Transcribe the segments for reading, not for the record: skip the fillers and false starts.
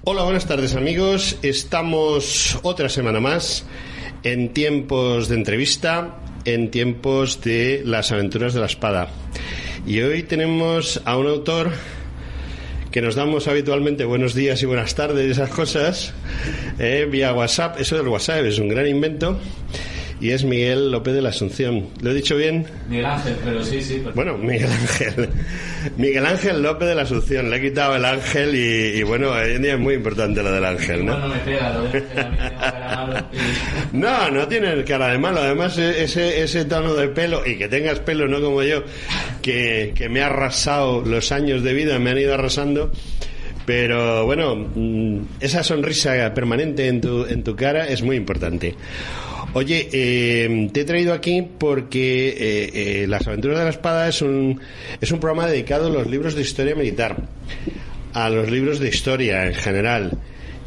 Hola, buenas tardes amigos. Estamos otra semana más en tiempos de entrevista, en tiempos de las aventuras de la espada. Y hoy tenemos a un autor que nos damos habitualmente buenos días y buenas tardes y esas cosas vía WhatsApp. Eso del WhatsApp es un gran invento. Y es Miguel López de la Asunción. ¿Lo he dicho bien? Miguel Ángel, pero sí. Perfecto. Bueno, Miguel Ángel. Miguel Ángel López de la Asunción. Le he quitado el ángel y bueno, hoy en día es muy importante lo del ángel, ¿no? No me pega, lo de ángel, a mí tengo cara malo. No tiene cara de malo. Además, ese tono de pelo, y que tengas pelo, no como yo, que me ha arrasado los años de vida, me han ido arrasando. Pero bueno, esa sonrisa permanente en tu cara es muy importante. Oye, te he traído aquí porque Las Aventuras de la Espada es un programa dedicado a los libros de historia militar, a los libros de historia en general,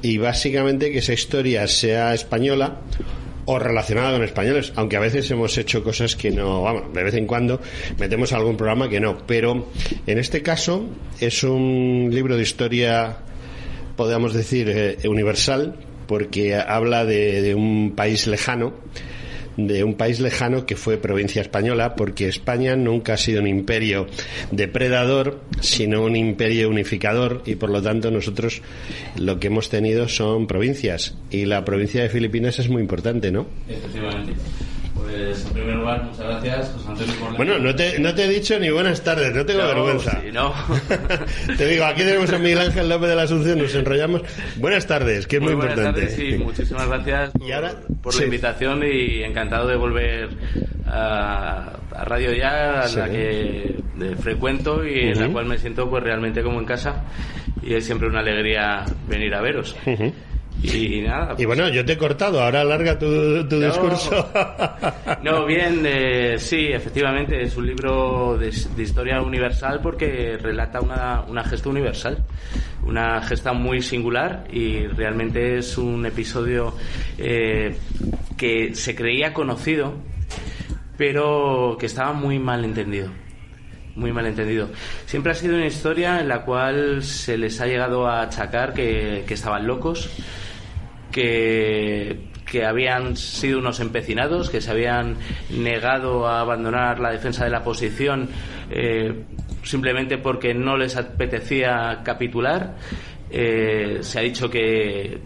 y básicamente que esa historia sea española o relacionada con españoles, aunque a veces hemos hecho cosas que no, vamos, de vez en cuando metemos algún programa que no, pero en este caso es un libro de historia, podríamos decir, universal, porque habla de un país lejano, que fue provincia española, porque España nunca ha sido un imperio depredador, sino un imperio unificador, y por lo tanto nosotros lo que hemos tenido son provincias, y la provincia de Filipinas es muy importante, ¿no? Efectivamente. Pues en primer lugar, muchas gracias, José Antonio, por la... Bueno, no te he dicho ni buenas tardes, no tengo vergüenza. Sí, no. Te digo, aquí tenemos a Miguel Ángel López de la Asunción, nos enrollamos. Buenas tardes, que es muy importante. Buenas tardes y muchísimas gracias por la invitación, y encantado de volver a Radio Ya, a la que frecuento y en la cual me siento pues realmente como en casa, y es siempre una alegría venir a veros. Y nada, pues... Y bueno, yo te he cortado, ahora alarga tu discurso. No, bien, sí, efectivamente, es un libro de historia universal porque relata una gesta universal, una gesta muy singular, y realmente es un episodio que se creía conocido, pero que estaba muy mal entendido. Muy mal entendido. Siempre ha sido una historia en la cual se les ha llegado a achacar que estaban locos, que habían sido unos empecinados, que se habían negado a abandonar la defensa de la posición simplemente porque no les apetecía capitular. Se ha dicho que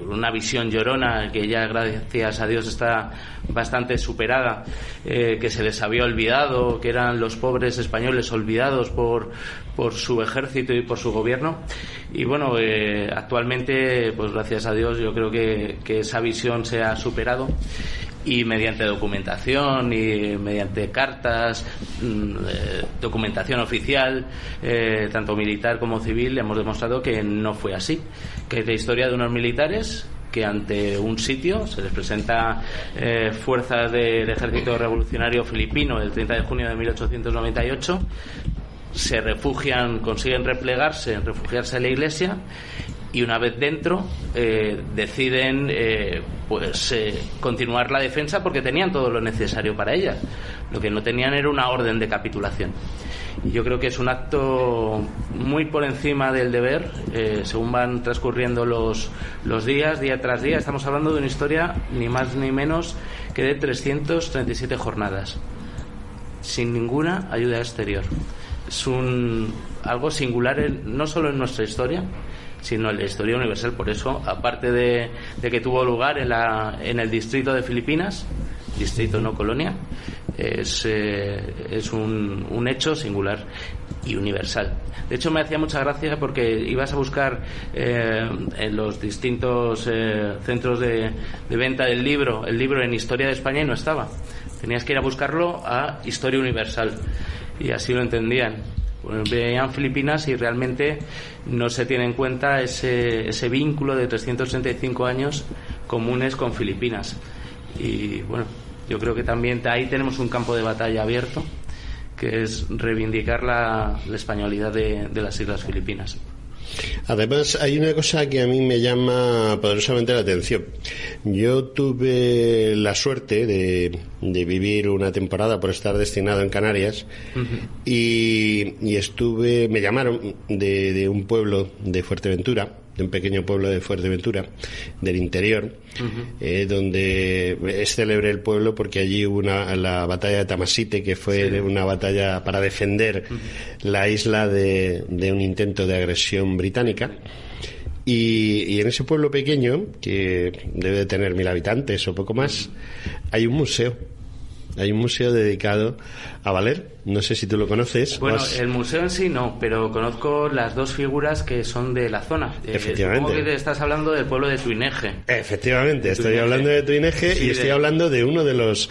una visión llorona, que ya gracias a Dios está bastante superada, que se les había olvidado, que eran los pobres españoles olvidados por su ejército y por su gobierno. Y bueno, actualmente, pues gracias a Dios, yo creo que esa visión se ha superado, y mediante documentación y mediante cartas, documentación oficial, tanto militar como civil, hemos demostrado que no fue así, que es la historia de unos militares que ante un sitio se les presenta fuerzas del ejército revolucionario filipino el 30 de junio de 1898, se refugian, consiguen refugiarse en la iglesia, y una vez dentro deciden continuar la defensa porque tenían todo lo necesario para ella. Lo que no tenían era una orden de capitulación, y yo creo que es un acto muy por encima del deber. Según van transcurriendo los días, día tras día, estamos hablando de una historia ni más ni menos que de 337 jornadas sin ninguna ayuda exterior. Es algo singular no solo en nuestra historia, sino en la historia universal. Por eso, aparte de que tuvo lugar en el distrito de Filipinas, distrito no colonia, es un hecho singular y universal. De hecho, me hacía mucha gracia porque ibas a buscar en los distintos centros de venta del libro, el libro en Historia de España, y no estaba. Tenías que ir a buscarlo a Historia Universal, y así lo entendían. Veían Filipinas y realmente no se tiene en cuenta ese vínculo de 335 años comunes con Filipinas. Y bueno, yo creo que también ahí tenemos un campo de batalla abierto, que es reivindicar la españolidad de las Islas Filipinas. Además, hay una cosa que a mí me llama poderosamente la atención. Yo tuve la suerte de vivir una temporada por estar destinado en Canarias, y me llamaron de un pueblo de Fuerteventura, de un pequeño pueblo de Fuerteventura, del interior, donde es célebre el pueblo porque allí hubo la batalla de Tamasite, que fue una batalla para defender la isla de un intento de agresión británica. Y en ese pueblo pequeño, que debe de tener 1000 habitantes o poco más, hay un museo. Hay un museo dedicado a Valer. No sé si tú lo conoces. Bueno, el museo en sí no, pero conozco las dos figuras que son de la zona. Efectivamente. Supongo que estás hablando del pueblo de Tuineje. Efectivamente, estoy hablando de Tuineje, sí, y estoy hablando de uno de los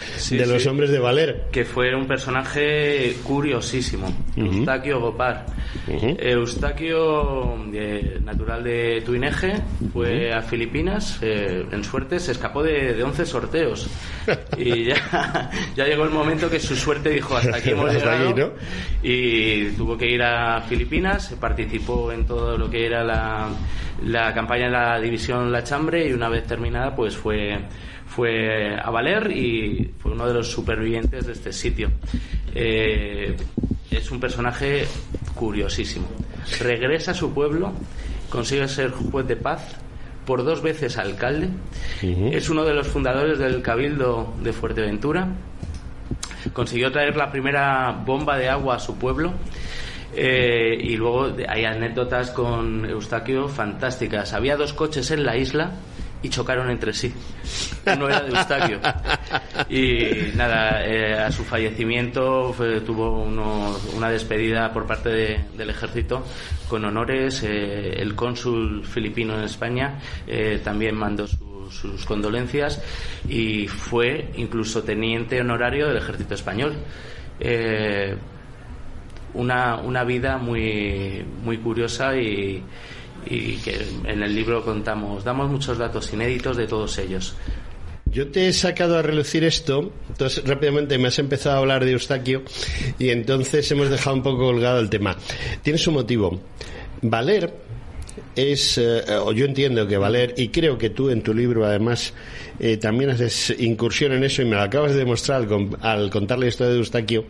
hombres de Valer. Que fue un personaje curiosísimo, Eustaquio Gopar. Eustaquio, natural de Tuineje, fue a Filipinas, en suerte se escapó de 11 sorteos. Y ya llegó el momento que su suerte dijo, hasta aquí hemos llegado. ¿No? Y tuvo que ir a Filipinas, participó en todo lo que era la campaña de la división La Chambre, y una vez terminada pues fue a Valer y fue uno de los supervivientes de este sitio. Es un personaje curiosísimo. Regresa a su pueblo, consigue ser juez de paz, por 2 veces alcalde, es uno de los fundadores del Cabildo de Fuerteventura, consiguió traer la primera bomba de agua a su pueblo, y luego hay anécdotas con Eustaquio fantásticas. Había 2 coches en la isla y chocaron entre sí. Uno era de Eustaquio. Y nada, a su fallecimiento tuvo una despedida por parte del ejército con honores. El cónsul filipino en España también mandó sus condolencias, y fue incluso teniente honorario del ejército español. Una vida muy, muy curiosa y que en el libro damos muchos datos inéditos de todos ellos. Yo te he sacado a relucir esto, entonces rápidamente me has empezado a hablar de Eustaquio y entonces hemos dejado un poco colgado el tema. Tiene su motivo. Valer o yo entiendo que Valer, y creo que tú en tu libro además también haces incursión en eso y me lo acabas de demostrar al contar la historia de Eustaquio.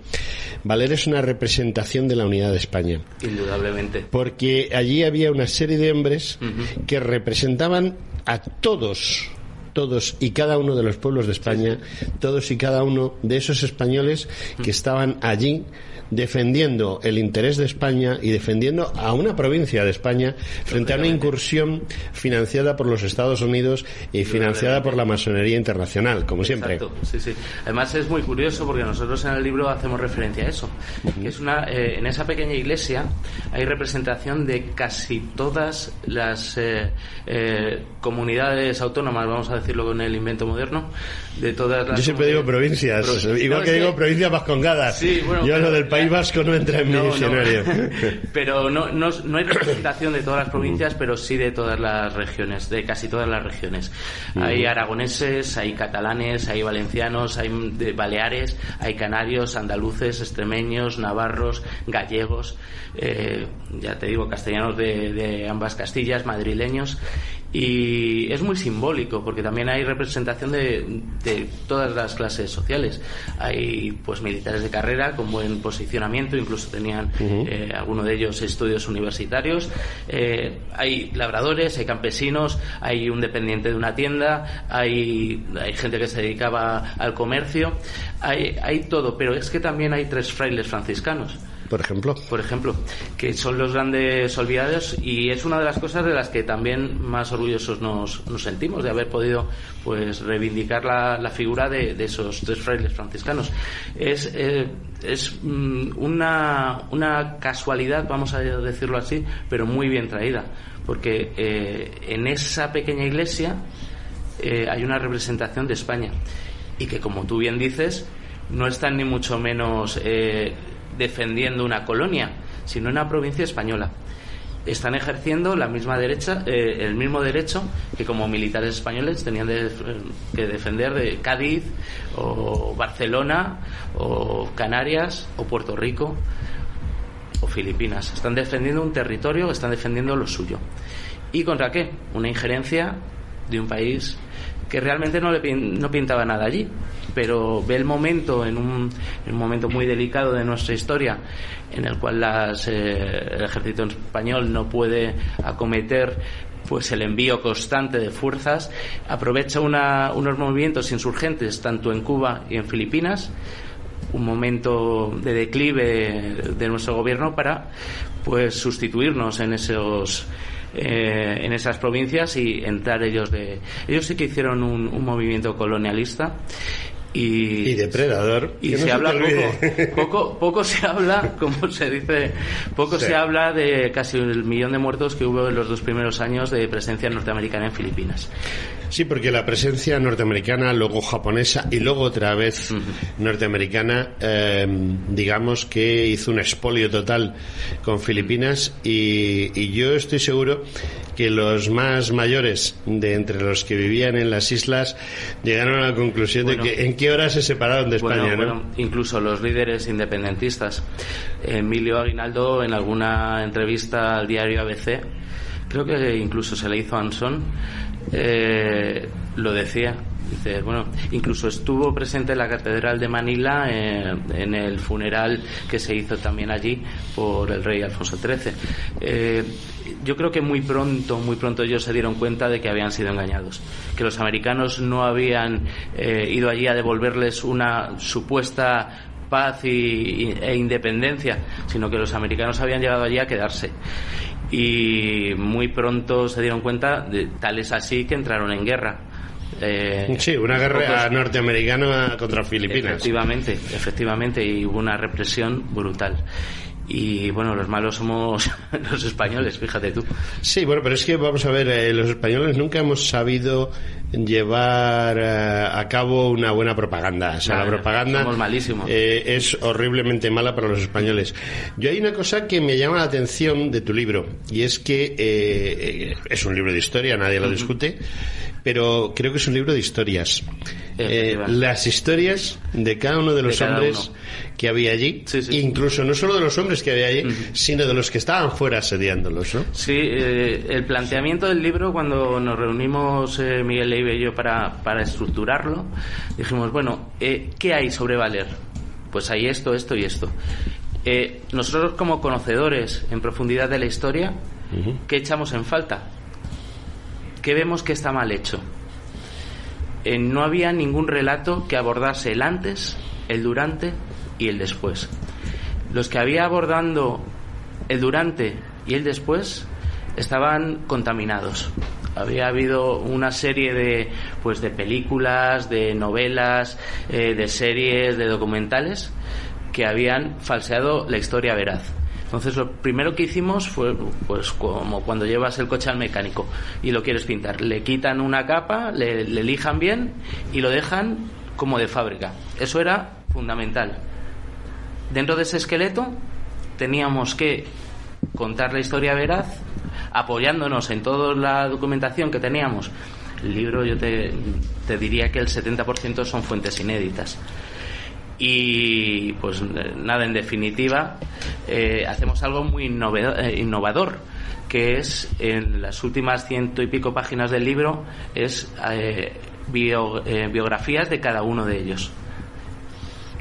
Valer es una representación de la unidad de España. Indudablemente. Porque allí había una serie de hombres que representaban a todos y cada uno de los pueblos de España, todos y cada uno de esos españoles que estaban allí defendiendo el interés de España y defendiendo a una provincia de España frente a una incursión financiada por los Estados Unidos y financiada por la masonería internacional, como siempre. Exacto, sí. Además es muy curioso porque nosotros en el libro hacemos referencia a eso, que es en esa pequeña iglesia hay representación de casi todas las comunidades autónomas, vamos a decirlo con el invento moderno, de todas las... Yo siempre digo provincias, igual que digo provincias vascongadas. Sí, bueno, yo lo del País Vasco no entra en mi diccionario. Pero no hay representación de todas las provincias, pero sí de todas las regiones, de casi todas las regiones. Hay aragoneses, hay catalanes, hay valencianos, hay de Baleares, hay canarios, andaluces, extremeños, navarros, gallegos, ya te digo, castellanos de ambas Castillas, madrileños. Y es muy simbólico porque también hay representación de todas las clases sociales. Hay pues militares de carrera con buen posicionamiento, incluso tenían algunos de ellos estudios universitarios, hay labradores, hay campesinos, hay un dependiente de una tienda, hay gente que se dedicaba al comercio, hay todo, pero es que también hay 3 frailes franciscanos. Por ejemplo, que son los grandes olvidados, y es una de las cosas de las que también más orgullosos nos sentimos, de haber podido pues reivindicar la figura de esos 3 frailes franciscanos. Es una casualidad, vamos a decirlo así, pero muy bien traída, porque en esa pequeña iglesia hay una representación de España, y que, como tú bien dices, no están ni mucho menos defendiendo una colonia, sino una provincia española. Están ejerciendo el mismo derecho que como militares españoles tenían que defender de Cádiz o Barcelona o Canarias o Puerto Rico o Filipinas. Están defendiendo un territorio, están defendiendo lo suyo. ¿Y contra qué? Una injerencia de un país que realmente no pintaba nada allí, pero ve el momento en un momento muy delicado de nuestra historia, en el cual el ejército español no puede acometer pues el envío constante de fuerzas, aprovecha unos movimientos insurgentes tanto en Cuba y en Filipinas, un momento de declive de nuestro gobierno, para pues sustituirnos en esas provincias y entrar ellos sí que hicieron un movimiento colonialista y depredador, y se habla poco se habla, como se dice, se habla de casi 1 millón de muertos que hubo en los 2 primeros años de presencia norteamericana en Filipinas. Sí, porque la presencia norteamericana, luego japonesa y luego otra vez norteamericana, digamos que hizo un expolio total con Filipinas, y yo estoy seguro que los más mayores de entre los que vivían en las islas llegaron a la conclusión de que en qué hora se separaron de España, ¿no? Bueno, incluso los líderes independentistas. Emilio Aguinaldo, en alguna entrevista al diario ABC, creo que incluso se le hizo a Ansón, lo decía. Dice, bueno, incluso estuvo presente en la Catedral de Manila en el funeral que se hizo también allí por el rey Alfonso XIII. Yo creo que muy pronto ellos se dieron cuenta de que habían sido engañados, que los americanos no habían ido allí a devolverles una supuesta paz e independencia, sino que los americanos habían llegado allí a quedarse. Y muy pronto se dieron cuenta, tal es así que entraron en guerra. Sí, una guerra norteamericana contra Filipinas. Efectivamente, y hubo una represión brutal. Y bueno, los malos somos los españoles, fíjate tú. Sí, bueno, pero es que vamos a ver, los españoles nunca hemos sabido llevar a cabo una buena propaganda. O sea, la propaganda somos malísimos. Es horriblemente mala para los españoles. Yo hay una cosa que me llama la atención de tu libro, y es que es un libro de historia, nadie lo discute, pero creo que es un libro de historias. Las historias de cada uno de los hombres que había allí, incluso no solo de los hombres que había allí, sino de los que estaban fuera asediándolos, ¿no? Sí, el planteamiento del libro, cuando nos reunimos Miguel Leiva y yo para estructurarlo, dijimos, bueno, ¿qué hay sobre Valer? Pues hay esto y esto. Nosotros, como conocedores en profundidad de la historia, ¿qué echamos en falta? ¿Qué vemos que está mal hecho? No había ningún relato que abordase el antes, el durante y el después. Los que había abordando el durante y el después estaban contaminados. Había habido una serie de películas, de novelas, de series, de documentales que habían falseado la historia veraz. Entonces lo primero que hicimos fue, pues como cuando llevas el coche al mecánico y lo quieres pintar, le quitan una capa, le lijan bien y lo dejan como de fábrica. Eso era fundamental. Dentro de ese esqueleto teníamos que contar la historia veraz, apoyándonos en toda la documentación que teníamos. El libro, yo te diría que el 70% son fuentes inéditas. Y pues nada, en definitiva, hacemos algo muy innovador, que es, en las últimas 100 y pico páginas del libro, es biografías de cada uno de ellos.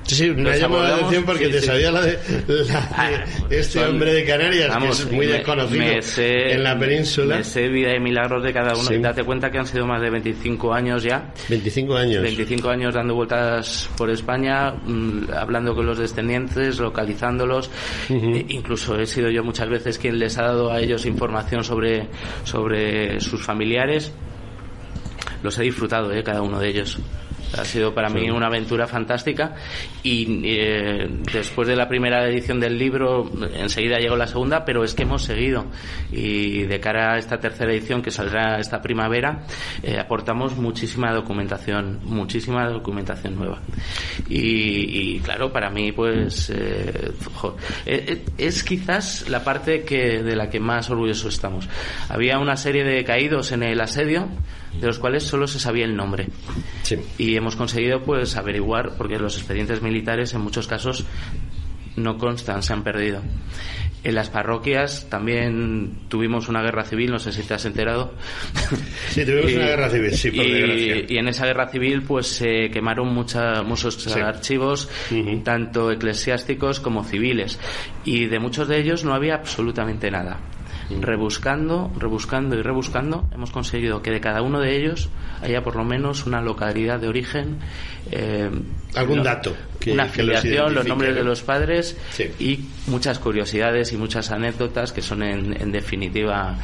Sí, me ha llamado la atención porque te sabía la de este hombre de Canarias, que es muy desconocido en la península. Me sé vida y milagros de cada uno. Sí. Date cuenta que han sido más de 25 años ya. 25 años. 25 años dando vueltas por España, hablando con los descendientes, localizándolos. Incluso he sido yo muchas veces quien les ha dado a ellos información sobre sus familiares. Los he disfrutado, cada uno de ellos. Ha sido para mí una aventura fantástica, y después de la primera edición del libro enseguida llegó la segunda, pero es que hemos seguido, y de cara a esta tercera edición que saldrá esta primavera aportamos muchísima documentación nueva, y claro, para mí pues es quizás la parte de la que más orgullosos estamos. Había una serie de caídos en el asedio de los cuales solo se sabía el nombre. Sí. Y hemos conseguido pues averiguar, porque los expedientes militares en muchos casos no constan, se han perdido. En las parroquias también tuvimos una guerra civil, no sé si te has enterado. Sí, tuvimos una guerra civil, sí, por desgracia. Y en esa guerra civil pues se quemaron muchos archivos, tanto eclesiásticos como civiles, y de muchos de ellos no había absolutamente nada. rebuscando y rebuscando, hemos conseguido que de cada uno de ellos haya por lo menos una localidad de origen, algún dato, una afiliación, los nombres de los padres, sí, y muchas curiosidades y muchas anécdotas que son en definitiva,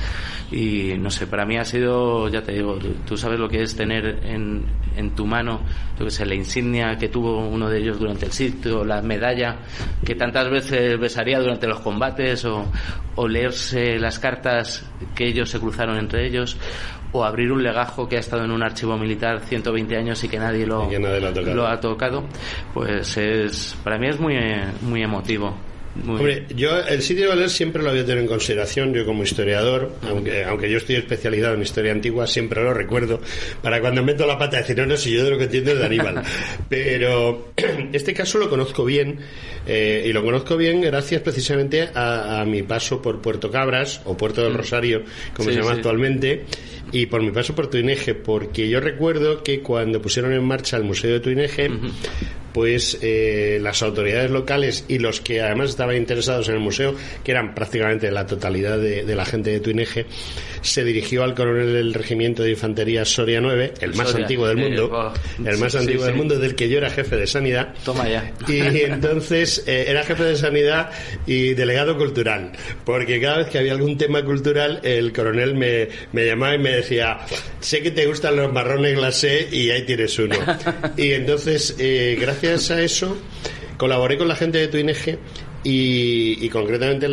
y no sé, para mí ha sido, ya te digo, tú sabes lo que es tener en tu mano, yo que sé, la insignia que tuvo uno de ellos durante el sitio, la medalla que tantas veces besaría durante los combates, o leerse las cartas que ellos se cruzaron entre ellos, o abrir un legajo que ha estado en un archivo militar 120 años y que nadie lo ha tocado, pues para mí es muy emotivo. Hombre, yo el sitio de Valer siempre lo había tenido en consideración. Yo como historiador, aunque yo estoy especializado en historia antigua, siempre lo recuerdo para cuando meto la pata decir no, si yo de lo que entiendo es de Aníbal. Pero este caso lo conozco bien, y lo conozco bien gracias precisamente a mi paso por Puerto Cabras o Puerto del Rosario, como se llama actualmente, y por mi paso por Tuineje, porque yo recuerdo que cuando pusieron en marcha el Museo de Tuineje, pues las autoridades locales y los que además estaban interesados en el museo, que eran prácticamente la totalidad de la gente de Tuineje, se dirigió al coronel del regimiento de infantería Soria 9, el más antiguo del mundo, del mundo, del que yo era jefe de sanidad. Toma ya. Y entonces era jefe de sanidad y delegado cultural, porque cada vez que había algún tema cultural el coronel me llamaba y me decía, sé que te gustan los marrones glacé y ahí tienes uno. Y entonces gracias a eso colaboré con la gente de Tuineje y concretamente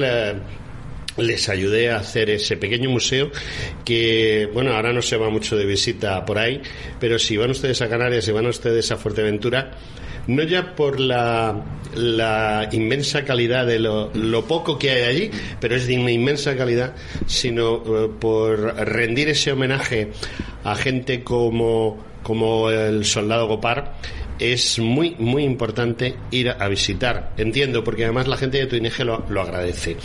les ayudé a hacer ese pequeño museo que, bueno, ahora no se va mucho de visita por ahí, pero si van ustedes a Canarias, si van ustedes a Fuerteventura, no ya por la inmensa calidad de lo poco que hay allí, pero es de una inmensa calidad, sino por rendir ese homenaje a gente como el soldado Gopar. Es muy, muy importante ir a visitar, entiendo, porque además la gente de Tuineje lo agradece.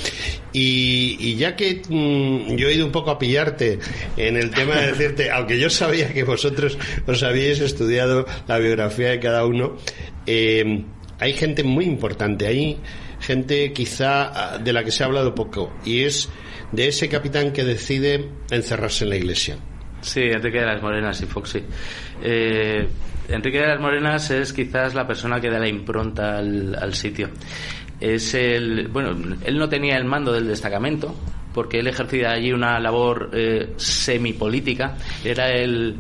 Y ya que yo he ido un poco a pillarte en el tema de decirte, aunque yo sabía que vosotros os habíais estudiado la biografía de cada uno, hay gente muy importante, hay gente quizá de la que se ha hablado poco, y es de ese capitán que decide encerrarse en la iglesia. Sí, Enrique de las Morenas y Foxy. Enrique de las Morenas es quizás la persona que da la impronta al sitio. Él no tenía el mando del destacamento, porque él ejercía allí una labor semipolítica. Era el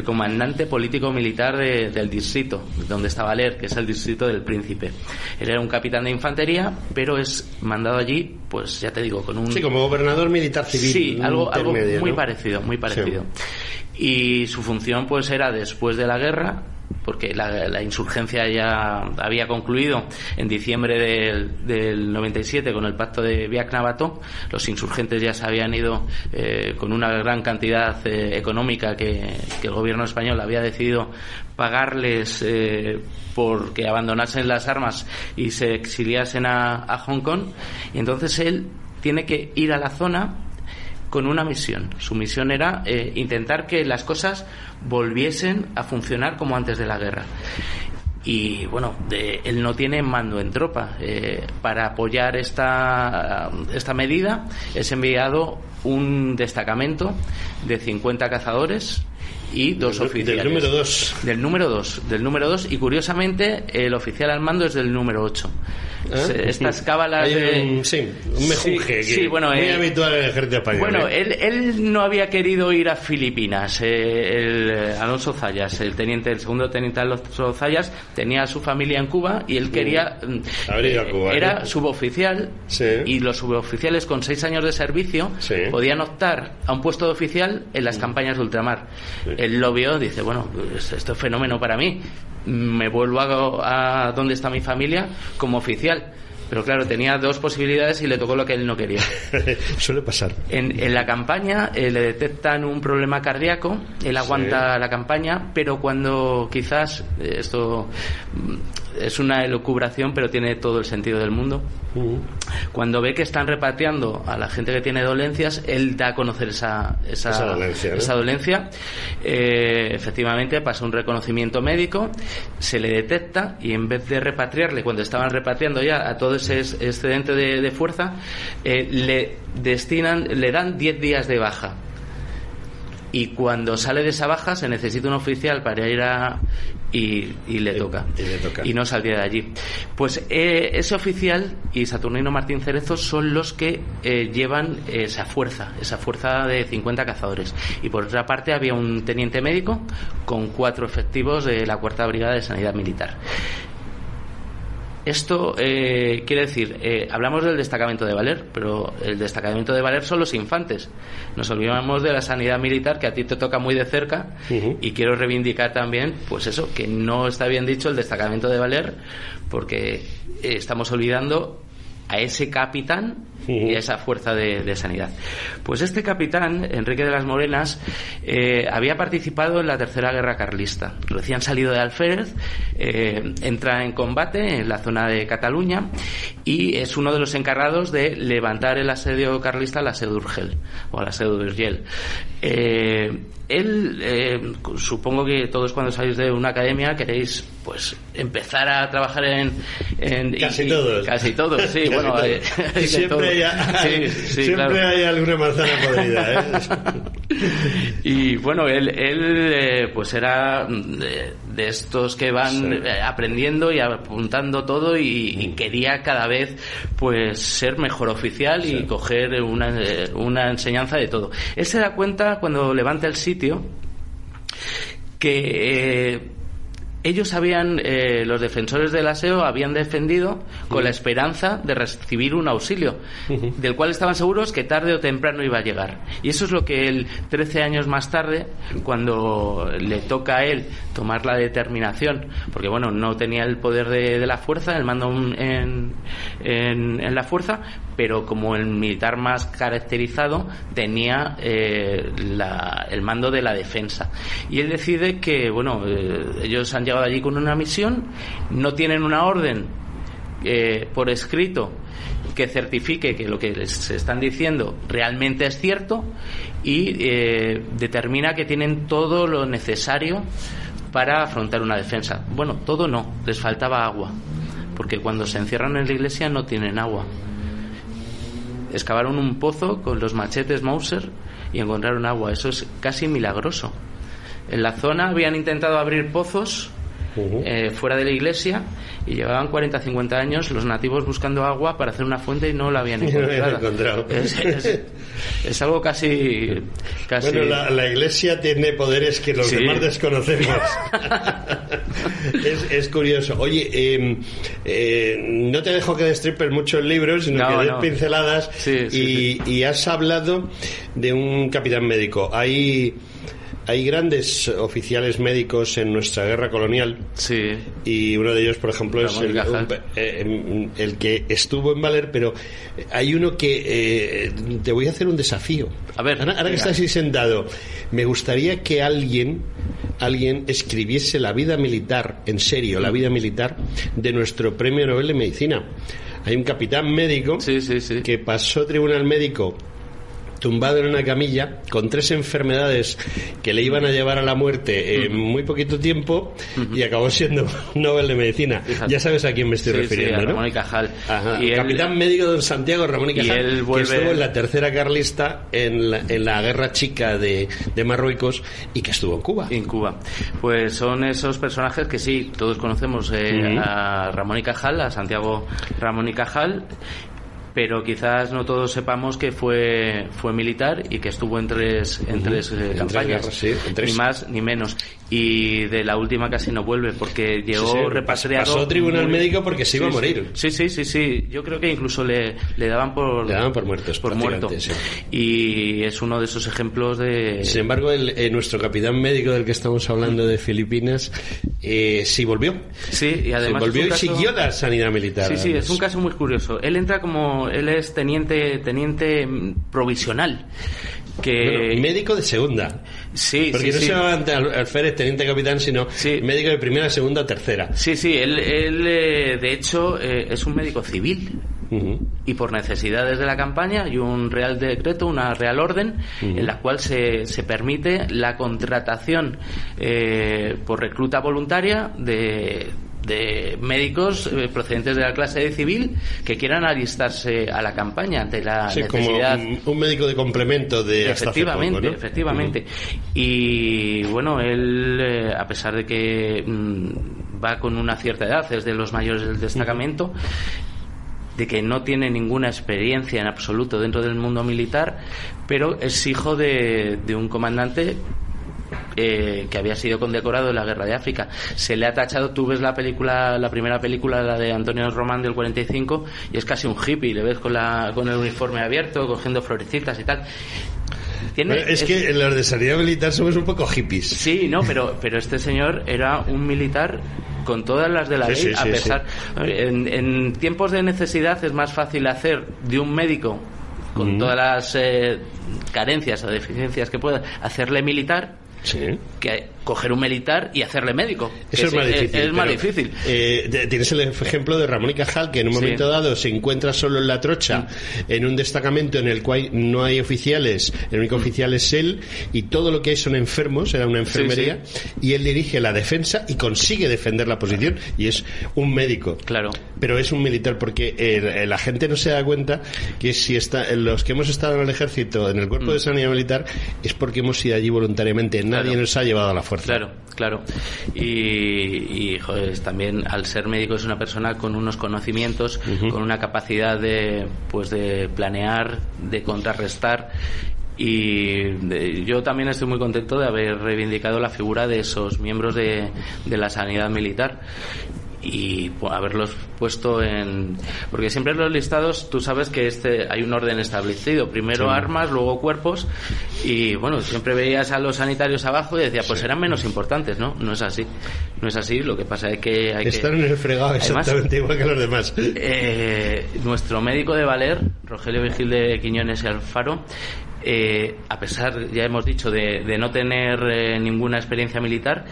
comandante político-militar del distrito donde está Valer, que es el distrito del Príncipe. Él era un capitán de infantería, pero es mandado allí, pues ya te digo, con un... Sí, como gobernador militar civil. Sí, algo muy ¿no? parecido. Sí. Y su función pues era después de la guerra, porque la insurgencia ya había concluido en diciembre del 97 con el pacto de Biak-Navato. Los insurgentes ya se habían ido con una gran cantidad económica que el gobierno español había decidido pagarles porque abandonasen las armas y se exiliasen a Hong Kong. Y entonces él tiene que ir a la zona con una misión. Su misión era intentar que las cosas volviesen a funcionar como antes de la guerra. Y bueno, él no tiene mando en tropa. Para apoyar esta medida es enviado un destacamento de 50 cazadores y 2 oficiales. Del número 2. Y curiosamente el oficial al mando es del número 8. Estas cábalas un mejunje muy habitual en el ejército español. Bueno, él no había querido ir a Filipinas. Alonso Zayas, el segundo teniente Alonso Zayas, tenía a su familia en Cuba y él quería ir a Cuba, era suboficial, y los suboficiales con 6 años de servicio podían optar a un puesto de oficial en las campañas de ultramar. Él lo vio, dice, bueno, esto es fenómeno para mí, me vuelvo a donde está mi familia como oficial. Pero claro, tenía 2 posibilidades y le tocó lo que él no quería. Suele pasar. En la campaña le detectan un problema cardíaco, él aguanta la campaña, pero cuando quizás, esto es una elucubración, pero tiene todo el sentido del mundo, Cuando ve que están repatriando a la gente que tiene dolencias, él da a conocer esa dolencia, ¿no? Esa dolencia. Efectivamente pasa un reconocimiento médico, se le detecta, y en vez de repatriarle, cuando estaban repatriando ya a todo ese excedente de fuerza, le dan 10 días de baja. Y cuando sale de esa baja se necesita un oficial para ir y le toca. Y no saldría de allí. Pues ese oficial y Saturnino Martín Cerezo son los que llevan esa fuerza de 50 cazadores. Y por otra parte había un teniente médico con 4 efectivos de la 4ª Brigada de Sanidad Militar. Esto quiere decir, hablamos del destacamento de Valer, pero el destacamento de Valer son los infantes. Nos olvidamos de la sanidad militar, que a ti te toca muy de cerca, y quiero reivindicar también, pues eso, que no está bien dicho el destacamento de Valer, porque estamos olvidando a ese capitán y a esa fuerza de sanidad. Pues este capitán, Enrique de las Morenas, había participado en la Tercera Guerra Carlista. Recién salido de Alférez, entra en combate en la zona de Cataluña y es uno de los encargados de levantar el asedio carlista al asedio de Urgel, o al asedio de Urgel. Él, supongo que todos cuando salís de una academia queréis pues empezar a trabajar en casi todos, sí. Bueno, siempre hay alguna manzana podrida, Y bueno, él pues era de estos que van aprendiendo y apuntando todo y quería cada vez pues ser mejor oficial y coger una enseñanza de todo. Él se da cuenta cuando levanta el sitio que ellos los defensores del aseo habían defendido con la esperanza de recibir un auxilio, del cual estaban seguros que tarde o temprano iba a llegar. Y eso es lo que él, 13 años más tarde, cuando le toca a él tomar la determinación, porque bueno, no tenía el poder de la fuerza, el mando en la fuerza, pero como el militar más caracterizado tenía el mando de la defensa. Y él decide que, bueno, ellos han llegado allí con una misión, no tienen una orden por escrito que certifique que lo que les están diciendo realmente es cierto, y determina que tienen todo lo necesario para afrontar una defensa. Bueno, todo no, les faltaba agua, porque cuando se encierran en la iglesia no tienen agua. Excavaron un pozo con los machetes Mauser y encontraron agua. Eso es casi milagroso. En la zona habían intentado abrir pozos fuera de la iglesia y llevaban 40-50 años los nativos buscando agua para hacer una fuente y no la habían encontrado. Es algo casi... Bueno, la iglesia tiene poderes que los demás desconocemos. es curioso. Oye, no te dejo que destripes mucho el libro, sino que des pinceladas. Y has hablado de un capitán médico. Hay grandes oficiales médicos en nuestra guerra colonial, y uno de ellos, por ejemplo, es el que estuvo en Valer, pero hay uno que te voy a hacer un desafío. A ver, ahora que estás ahí sentado, me gustaría que alguien escribiese la vida militar, en serio, la vida militar de nuestro Premio Nobel de Medicina. Hay un capitán médico que pasó tribunal médico tumbado en una camilla con 3 enfermedades que le iban a llevar a la muerte en muy poquito tiempo, y acabó siendo Nobel de Medicina. Fíjate. Ya sabes a quién me estoy refiriendo, a ¿no? Ramón y Cajal. Y capitán médico don Santiago Ramón y Cajal, que estuvo en la Tercera Carlista, en la Guerra Chica de Marruecos, y que estuvo en Cuba. Pues son esos personajes que sí, todos conocemos, a Ramón y Cajal, a Santiago Ramón y Cajal, pero quizás no todos sepamos que fue militar y que estuvo en tres campañas, ni más ni menos, y de la última casi no vuelve porque llegó repatriado. Pasó tribunal médico porque se iba a morir. Sí. Yo creo que incluso le daban por muerto. Y es uno de esos ejemplos de... Sin embargo, nuestro capitán médico del que estamos hablando de Filipinas sí volvió. Sí, y además volvió y siguió la sanidad militar. Sí, es un caso muy curioso. Él entra él es teniente provisional. médico de segunda. Sí, porque no se llama alférez, teniente capitán, sino médico de primera, segunda, tercera. Sí, él de hecho es un médico civil. Y por necesidades de la campaña hay un real decreto, una real orden, en la cual se permite la contratación por recluta voluntaria de médicos procedentes de la clase de civil que quieran alistarse a la campaña ante la necesidad. Como un médico de complemento de efectivamente, hasta hace poco, ¿no? Efectivamente. Y bueno, él a pesar de que va con una cierta edad, es de los mayores del destacamento, de que no tiene ninguna experiencia en absoluto dentro del mundo militar, pero es hijo de un comandante que había sido condecorado en la Guerra de África. Se le ha tachado, tú ves la primera película, la de Antonio Román del 45, y es casi un hippie, le ves con el uniforme abierto, cogiendo florecitas y tal. Que en los de sanidad militar somos un poco hippies. Sí, no, pero este señor era un militar con todas las de la ley, a pesar. En tiempos de necesidad es más fácil hacer de un médico con todas las carencias o deficiencias que pueda, hacerle militar, que coger un militar y hacerle médico. Eso es más difícil. Es más difícil. Tienes el ejemplo de Ramón y Cajal, que en un momento dado se encuentra solo en la trocha, en un destacamento en el cual no hay oficiales, el único oficial es él, y todo lo que hay son enfermos, era una enfermería, y él dirige la defensa y consigue defender la posición, y es un médico. Claro. Pero es un militar, porque la gente no se da cuenta que si los que hemos estado en el ejército, en el cuerpo de sanidad militar, es porque hemos ido allí voluntariamente. Nadie nos ha llevado a la fuerza. Claro. Y joder, también al ser médico es una persona con unos conocimientos, con una capacidad de planear, de contrarrestar. Y yo también estoy muy contento de haber reivindicado la figura de esos miembros de la sanidad militar y haberlos puesto porque siempre en los listados tú sabes que hay un orden establecido, primero armas, luego cuerpos, y bueno, siempre veías a los sanitarios abajo y decía, pues serán menos importantes. No es así, lo que pasa es que hay están en el fregado exactamente igual que los demás. Nuestro médico de Valer, Rogelio Virgil de Quiñones y Alfaro, a pesar, ya hemos dicho, de no tener ninguna experiencia militar,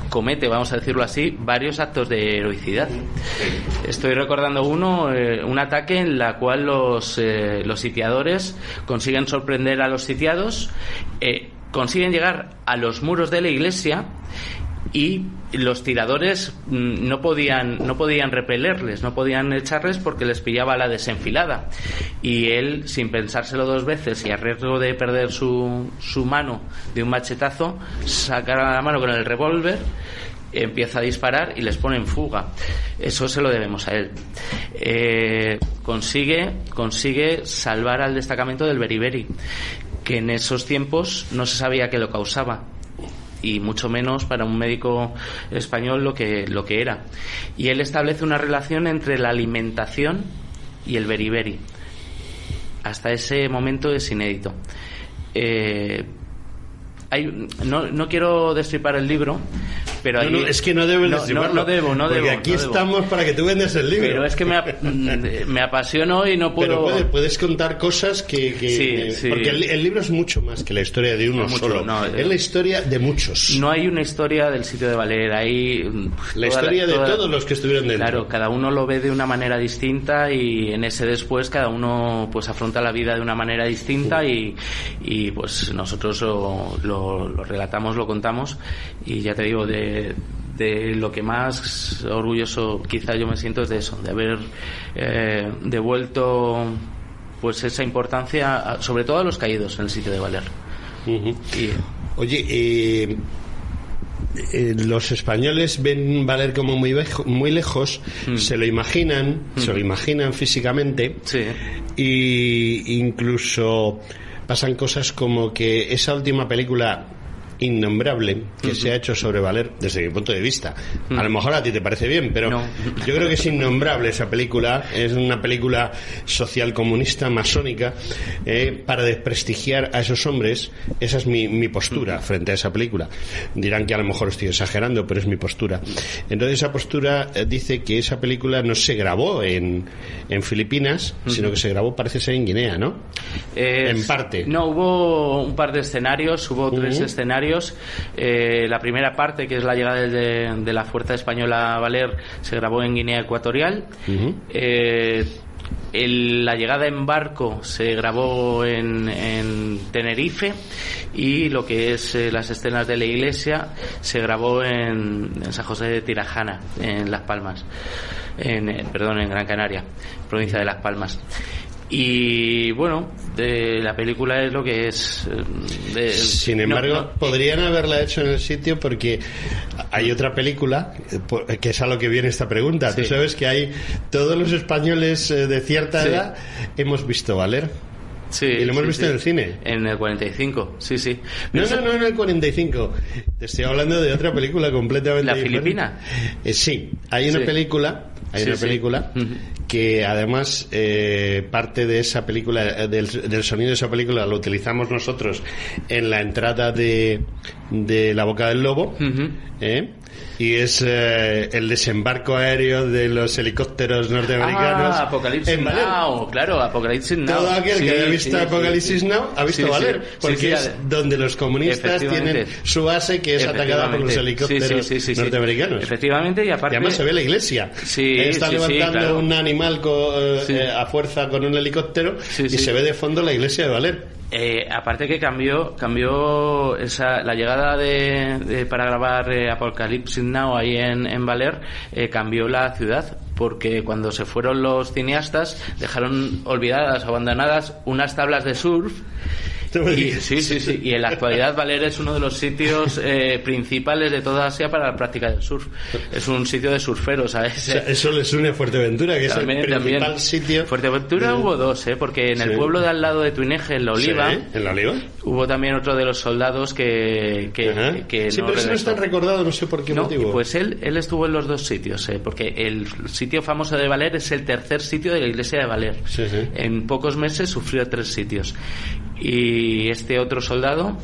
comete, vamos a decirlo así, varios actos de heroicidad. Estoy recordando un ataque en la cual los sitiadores consiguen sorprender a los sitiados, consiguen llegar a los muros de la iglesia, y los tiradores no podían repelerles, no podían echarles porque les pillaba la desenfilada, y él, sin pensárselo dos veces y a riesgo de perder su mano de un machetazo, saca la mano con el revólver, empieza a disparar y les pone en fuga. Eso se lo debemos a él. Consigue salvar al destacamento del Beriberi, que en esos tiempos no se sabía qué lo causaba, y mucho menos para un médico español lo que era. Y él establece una relación entre la alimentación y el beriberi. Hasta ese momento es inédito. No quiero destripar el libro, pero es que no debes destriparlo. No debo. Porque aquí estamos para que tú vendas el libro. Pero es que me apasiono y no puedo. Pero puedes contar cosas que sí. Porque el libro es mucho más que la historia de uno solo. Es la historia de muchos. No hay una historia del sitio de Valer, hay la historia de todos los que estuvieron dentro. Claro, cada uno lo ve de una manera distinta, y en ese después cada uno pues afronta la vida de una manera distinta, y pues nosotros lo relatamos, lo contamos, y ya te digo, de lo que más orgulloso quizá yo me siento es de eso, de haber devuelto pues esa importancia sobre todo a los caídos en el sitio de Valer. Oye, los españoles ven Valer como muy lejos, se lo imaginan físicamente, y incluso pasan cosas como que esa última película innombrable que se ha hecho sobre Valer desde mi punto de vista. A lo mejor a ti te parece bien, pero no. Yo creo que es innombrable esa película. Es una película social comunista, masónica, para desprestigiar a esos hombres. Esa es mi postura frente a esa película. Dirán que a lo mejor estoy exagerando, pero es mi postura. Entonces esa postura dice que esa película no se grabó en Filipinas, sino que se grabó, parece ser, en Guinea, ¿no? En parte. No, hubo un par de escenarios, hubo 3 escenarios. La primera parte, que es la llegada de la fuerza española a Valer, se grabó en Guinea Ecuatorial. La llegada en barco se grabó en Tenerife, y lo que es las escenas de la iglesia se grabó en San José de Tirajana, en Las Palmas, en Gran Canaria, provincia de Las Palmas. Y bueno, la película es lo que es. Sin embargo, podrían haberla hecho en el sitio, porque hay otra película que es a lo que viene esta pregunta. Sí. Tú sabes que hay todos los españoles de cierta edad hemos visto Valer. Sí, y lo hemos visto en el cine. En el 45, sí. No en el 45. Te estoy hablando de otra película completamente diferente. ¿La Filipina? Sí, hay una película. Que además parte de esa película, del sonido de esa película, lo utilizamos nosotros en la entrada de La Boca del Lobo. Y es el desembarco aéreo de los helicópteros norteamericanos. Apocalipsis Now, claro, Apocalipsis Now. Todo aquel que haya visto Apocalipsis Now ha visto Valer, porque es donde los comunistas tienen su base, que es atacada por los helicópteros norteamericanos. Efectivamente, y aparte... Y además se ve la iglesia. Está levantando un animal a fuerza con un helicóptero, y se ve de fondo la iglesia de Valer. Aparte que cambió la llegada para grabar Apocalipsis Now ahí en Valer, cambió la ciudad, porque cuando se fueron los cineastas dejaron olvidadas, abandonadas unas tablas de surf. Y en la actualidad Valer es uno de los sitios principales de toda Asia para la práctica del surf. Es un sitio de surferos, ¿sabes? O sea, eso les une a Fuerteventura, que también, es el principal sitio. Fuerteventura hubo 2, porque en el pueblo de al lado de Tuineje, en La Oliva, ¿en La Oliva? Hubo también otro de los soldados que sí, pero eso no está recordado, no sé por qué motivo. Pues él estuvo en los 2 sitios, porque el sitio famoso de Valer es el tercer sitio de la iglesia de Valer. En pocos meses sufrió 3 sitios. Y este otro soldado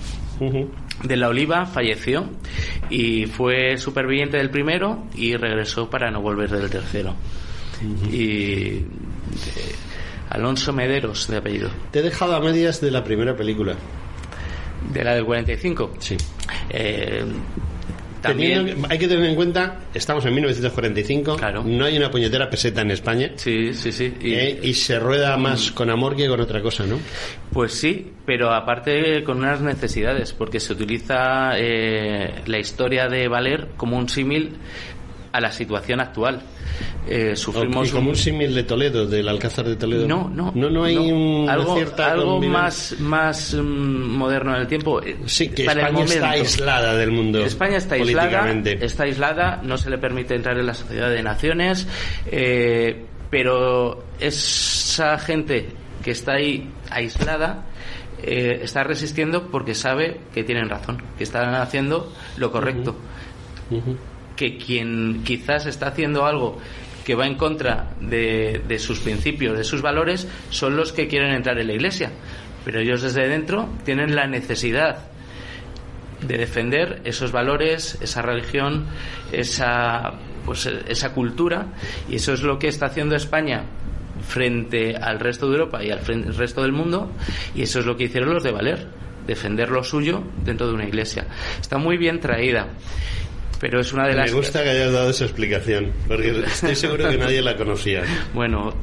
de La Oliva falleció, y fue superviviente del primero y regresó para no volver del tercero. Y Alonso Mederos, de apellido. Te he dejado a medias de la primera película. ¿De la del 45? Sí. También hay que tener en cuenta, estamos en 1945, claro. No hay una puñetera peseta en España. Sí. Y se rueda más con amor que con otra cosa, ¿no? Pues sí, pero aparte con unas necesidades, porque se utiliza la historia de Valer como un símil a la situación actual. Sufrimos como un símil de Toledo, del Alcázar de Toledo. No hay algo más moderno en el tiempo. Sí, que España está aislada del mundo. España está aislada, no se le permite entrar en la Sociedad de Naciones, pero esa gente que está ahí aislada está resistiendo porque sabe que tienen razón, que están haciendo lo correcto. Que quien quizás está haciendo algo que va en contra de sus principios, de sus valores, son los que quieren entrar en la iglesia, pero ellos desde dentro tienen la necesidad de defender esos valores, esa religión, esa cultura, y eso es lo que está haciendo España frente al resto de Europa y al resto del mundo, y eso es lo que hicieron los de Valer, defender lo suyo dentro de una iglesia. Está muy bien traída, pero es una de las... Me gusta que hayas dado esa explicación, porque estoy seguro que nadie la conocía. Bueno,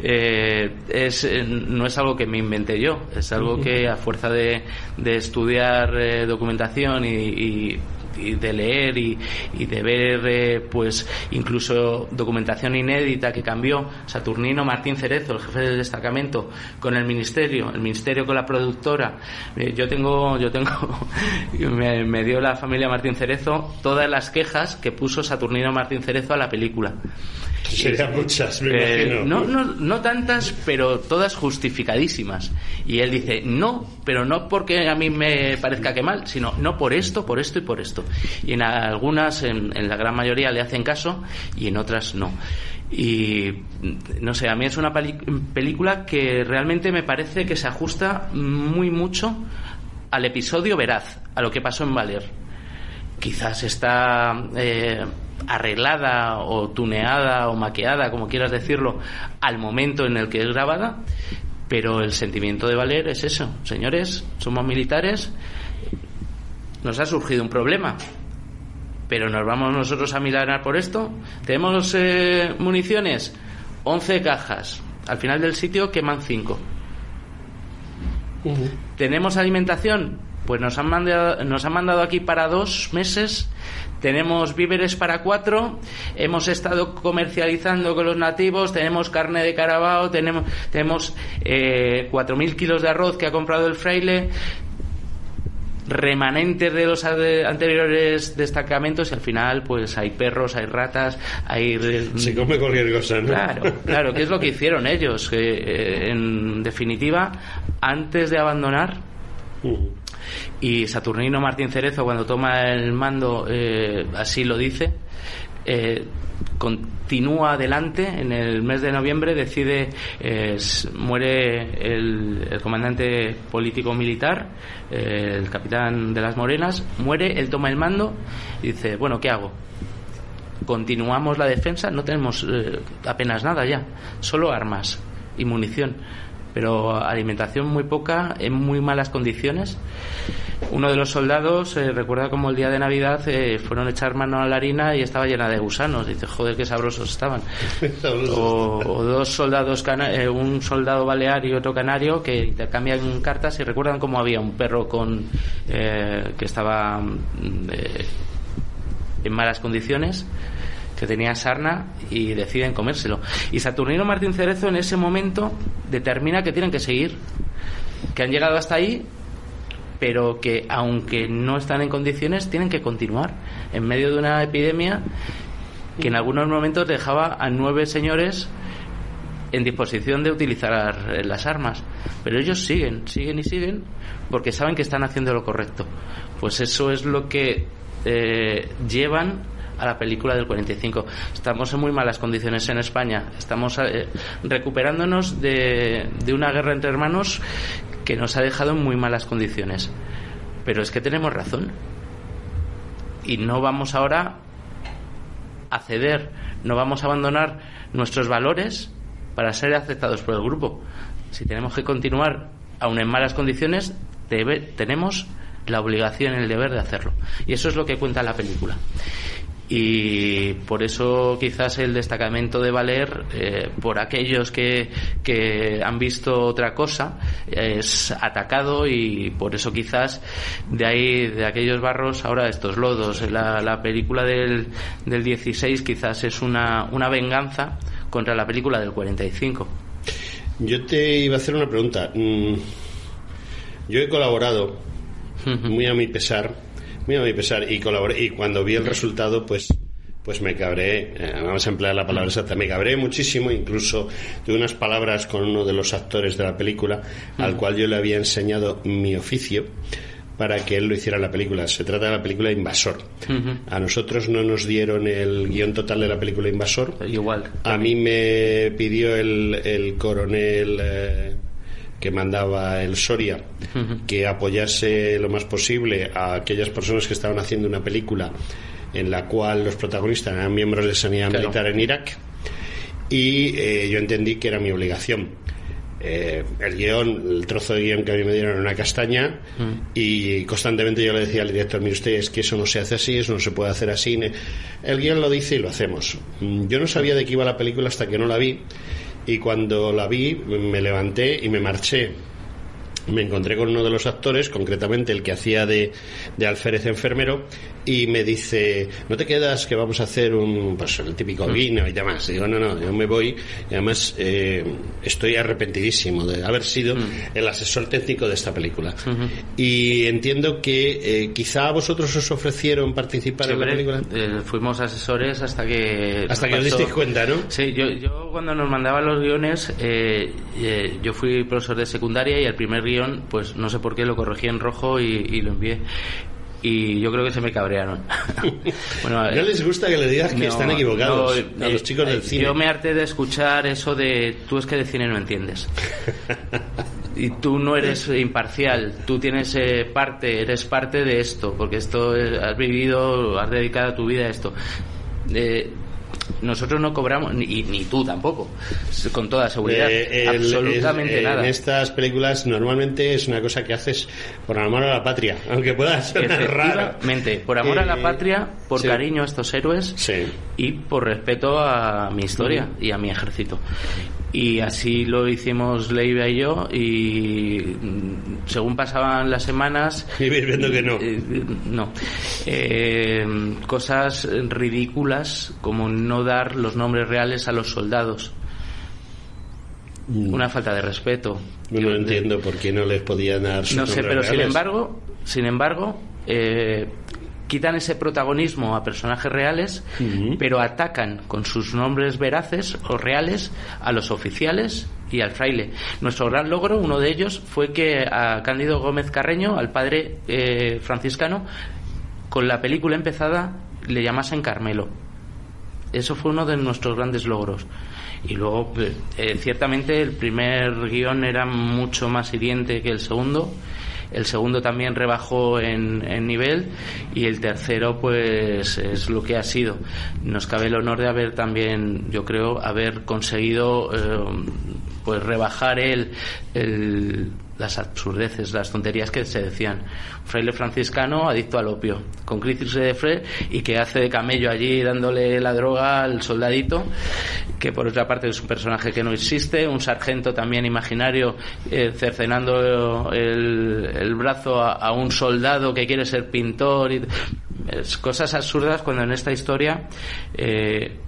no es algo que me inventé yo, es algo que a fuerza de estudiar documentación y de leer y de ver pues incluso documentación inédita que cambió Saturnino Martín Cerezo, el jefe del destacamento, con el ministerio con la productora. Yo tengo me dio la familia Martín Cerezo todas las quejas que puso Saturnino Martín Cerezo a la película, Serían muchas, me imagino. No tantas, pero todas justificadísimas. Y él dice, no, pero no porque a mí me parezca que mal, sino no por esto y por esto. Y en algunas, en la gran mayoría, le hacen caso y en otras no. Y no sé, a mí es una película que realmente me parece que se ajusta muy mucho al episodio veraz, a lo que pasó en Valer. Quizás está arreglada o tuneada o maqueada, como quieras decirlo, al momento en el que es grabada, pero el sentimiento de Valer es eso. Señores, somos militares, nos ha surgido un problema, pero nos vamos nosotros a milagrar por esto. Tenemos municiones, 11 cajas, al final del sitio queman 5. Tenemos alimentación, pues nos han mandado aquí para 2 meses. Tenemos víveres para 4. Hemos estado comercializando con los nativos. Tenemos carne de carabao. Tenemos 4.000 kilos de arroz que ha comprado el fraile. Remanentes de los anteriores destacamentos, y al final pues hay perros, hay ratas, se come cualquier cosa, ¿no? Claro, que es lo que hicieron ellos, que en definitiva, antes de abandonar, y Saturnino Martín Cerezo, cuando toma el mando, así lo dice, continúa adelante. En el mes de noviembre decide, muere el comandante político militar, el capitán de las Morenas, muere, él toma el mando y dice, bueno, ¿qué hago? Continuamos la defensa, no tenemos apenas nada ya, solo armas y munición, pero alimentación muy poca, en muy malas condiciones. Uno de los soldados recuerda como el día de Navidad fueron a echar mano a la harina y estaba llena de gusanos. Dice, joder, qué sabrosos estaban. o 2 soldados, un soldado balear y otro canario, que intercambian cartas y recuerdan cómo había un perro que estaba en malas condiciones, que tenía sarna, y deciden comérselo. Y Saturnino Martín Cerezo en ese momento determina que tienen que seguir, que han llegado hasta ahí, pero que aunque no están en condiciones tienen que continuar en medio de una epidemia que en algunos momentos dejaba a 9 señores en disposición de utilizar las armas, pero ellos siguen porque saben que están haciendo lo correcto. Pues eso es lo que llevan a la película del 45. Estamos en muy malas condiciones en España, estamos recuperándonos de una guerra entre hermanos que nos ha dejado en muy malas condiciones, pero es que tenemos razón y no vamos ahora a ceder, no vamos a abandonar nuestros valores para ser aceptados por el grupo. Si tenemos que continuar aún en malas condiciones, tenemos la obligación y el deber de hacerlo, y eso es lo que cuenta la película. Y por eso quizás el destacamento de Valer, por aquellos que han visto otra cosa, es atacado, y por eso quizás de ahí, de aquellos barros, ahora estos lodos. La película del 16 quizás es una venganza contra la película del 45. Yo te iba a hacer una pregunta. Yo he colaborado muy a mi pesar, y colaboré, y cuando vi el resultado pues me cabré, vamos a emplear la palabra exacta, me cabré muchísimo. Incluso tuve unas palabras con uno de los actores de la película, al cual yo le había enseñado mi oficio para que él lo hiciera en la película. Se trata de la película Invasor. A nosotros no nos dieron el guión total de la película Invasor. Igual. A mí me pidió el coronel que mandaba el Soria que apoyase lo más posible a aquellas personas que estaban haciendo una película en la cual los protagonistas eran miembros de sanidad militar en Irak, y yo entendí que era mi obligación. El trozo de guión que a mí me dieron era una castaña, y constantemente yo le decía al director, mire usted, es que eso no se hace así, eso no se puede hacer así, el guión lo dice y lo hacemos. Yo no sabía de qué iba la película hasta que no la vi, y cuando la vi me levanté y me marché me encontré con uno de los actores, concretamente el que hacía de alférez enfermero, y me dice, ¿no te quedas que vamos a hacer pues el típico vino y demás? Digo, no, yo me voy, y además estoy arrepentidísimo de haber sido el asesor técnico de esta película. Y entiendo que quizá a vosotros os ofrecieron participar en la película. Fuimos asesores hasta que os disteis cuenta, ¿no? Sí, yo cuando nos mandaban los guiones, yo fui profesor de secundaria y el primer guión, pues no sé por qué lo corregí en rojo y lo envié. Y yo creo que se me cabrearon. Bueno, ¿no les gusta que le digas que están equivocados a los chicos del cine? Yo me harté de escuchar eso de tú es que de cine no entiendes. Y tú no eres imparcial, tú tienes eres parte de esto, porque esto has vivido, has dedicado tu vida a esto. Nosotros no cobramos, ni tú tampoco, con toda seguridad, absolutamente nada. En estas películas normalmente es una cosa que haces por amor a la patria, aunque pueda ser raro. Efectivamente, por amor a la patria, por cariño a estos héroes y por respeto a mi historia y a mi ejército. Y así lo hicimos Leiva y yo, y según pasaban las semanas... Y vais viendo que no. Cosas ridículas como no dar los nombres reales a los soldados. Una falta de respeto. No entiendo por qué no les podían dar sus nombres pero reales. sin embargo quitan ese protagonismo a personajes reales, pero atacan con sus nombres veraces o reales a los oficiales y al fraile. Nuestro gran logro, uno de ellos, fue que a Cándido Gómez Carreño, al padre franciscano, con la película empezada le llamasen Carmelo. Eso fue uno de nuestros grandes logros. Y luego, ciertamente, el primer guión era mucho más hiriente que el segundo. El segundo también rebajó en nivel, y el tercero pues es lo que ha sido. Nos cabe el honor de haber también, yo creo, haber conseguido pues rebajar las absurdeces, las tonterías que se decían. Fraile franciscano adicto al opio, con crisis de Fred, y que hace de camello allí dándole la droga al soldadito, que por otra parte es un personaje que no existe, un sargento también imaginario cercenando el brazo a un soldado que quiere ser pintor, y cosas absurdas, cuando en esta historia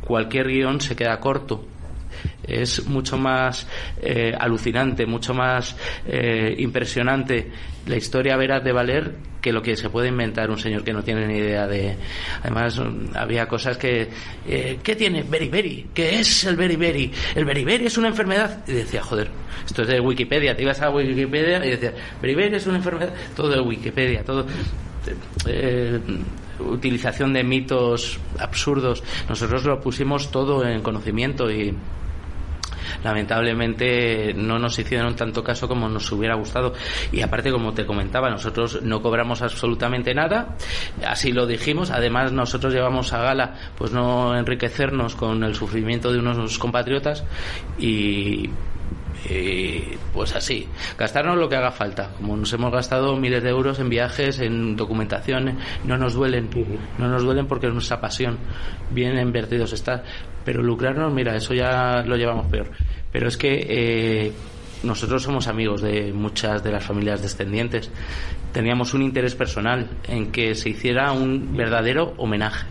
cualquier guión se queda corto. Es mucho más alucinante, mucho más impresionante la historia veraz de Valer que lo que se puede inventar un señor que no tiene ni idea de... Además, había cosas que... ¿qué tiene? Beriberi. ¿Qué es el beriberi? El beriberi es una enfermedad. Y decía, joder, esto es de Wikipedia. Te ibas a Wikipedia y decías, beriberi es una enfermedad. Todo de Wikipedia, todo... utilización de mitos absurdos. Nosotros lo pusimos todo en conocimiento y lamentablemente no nos hicieron tanto caso como nos hubiera gustado. Y aparte, como te comentaba, nosotros no cobramos absolutamente nada, así lo dijimos. Además, nosotros llevamos a gala pues no enriquecernos con el sufrimiento de unos compatriotas, y pues así, gastarnos lo que haga falta. Como nos hemos gastado miles de euros en viajes, en documentación, no nos duelen porque es nuestra pasión, bien invertidos está. Pero lucrarnos, mira, eso ya lo llevamos peor. Pero es que nosotros somos amigos de muchas de las familias descendientes. Teníamos un interés personal en que se hiciera un verdadero homenaje,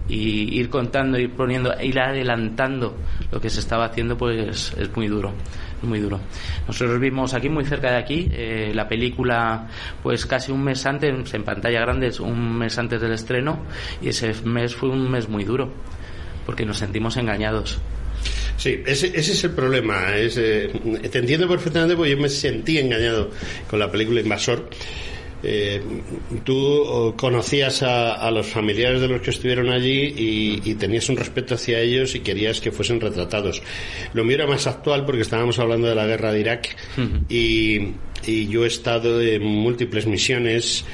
y ir contando, ir poniendo, ir adelantando lo que se estaba haciendo, pues es muy duro. Muy duro. Nosotros vimos aquí, muy cerca de aquí, la película pues casi un mes antes, en pantalla grande, un mes antes del estreno, y ese mes fue un mes muy duro porque nos sentimos engañados. Sí, ese es el problema. Te entiendo perfectamente, porque yo me sentí engañado con la película Invasor. Tú conocías a los familiares de los que estuvieron allí y tenías un respeto hacia ellos y querías que fuesen retratados. Lo mío era más actual porque estábamos hablando de la guerra de Irak, y yo he estado en múltiples misiones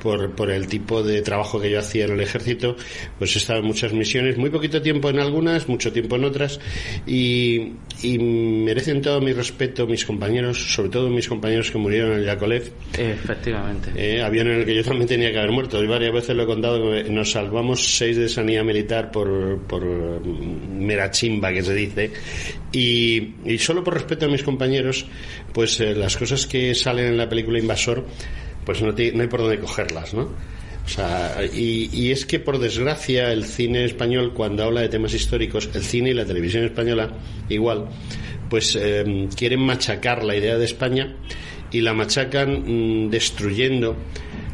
por el tipo de trabajo que yo hacía en el ejército. Pues he estado en muchas misiones, muy poquito tiempo en algunas, mucho tiempo en otras, y merecen todo mi respeto mis compañeros, sobre todo mis compañeros que murieron en Yakolev. Efectivamente. Avión en el que yo también tenía que haber muerto, y varias veces lo he contado, que nos salvamos 6 de sanidad militar por mera chimba, que se dice, y solo por respeto a mis compañeros pues las cosas que salen en la película Invasor, pues no hay por dónde cogerlas, ¿no? O sea, y es que por desgracia el cine español, cuando habla de temas históricos, el cine y la televisión española igual, pues quieren machacar la idea de España y la machacan destruyendo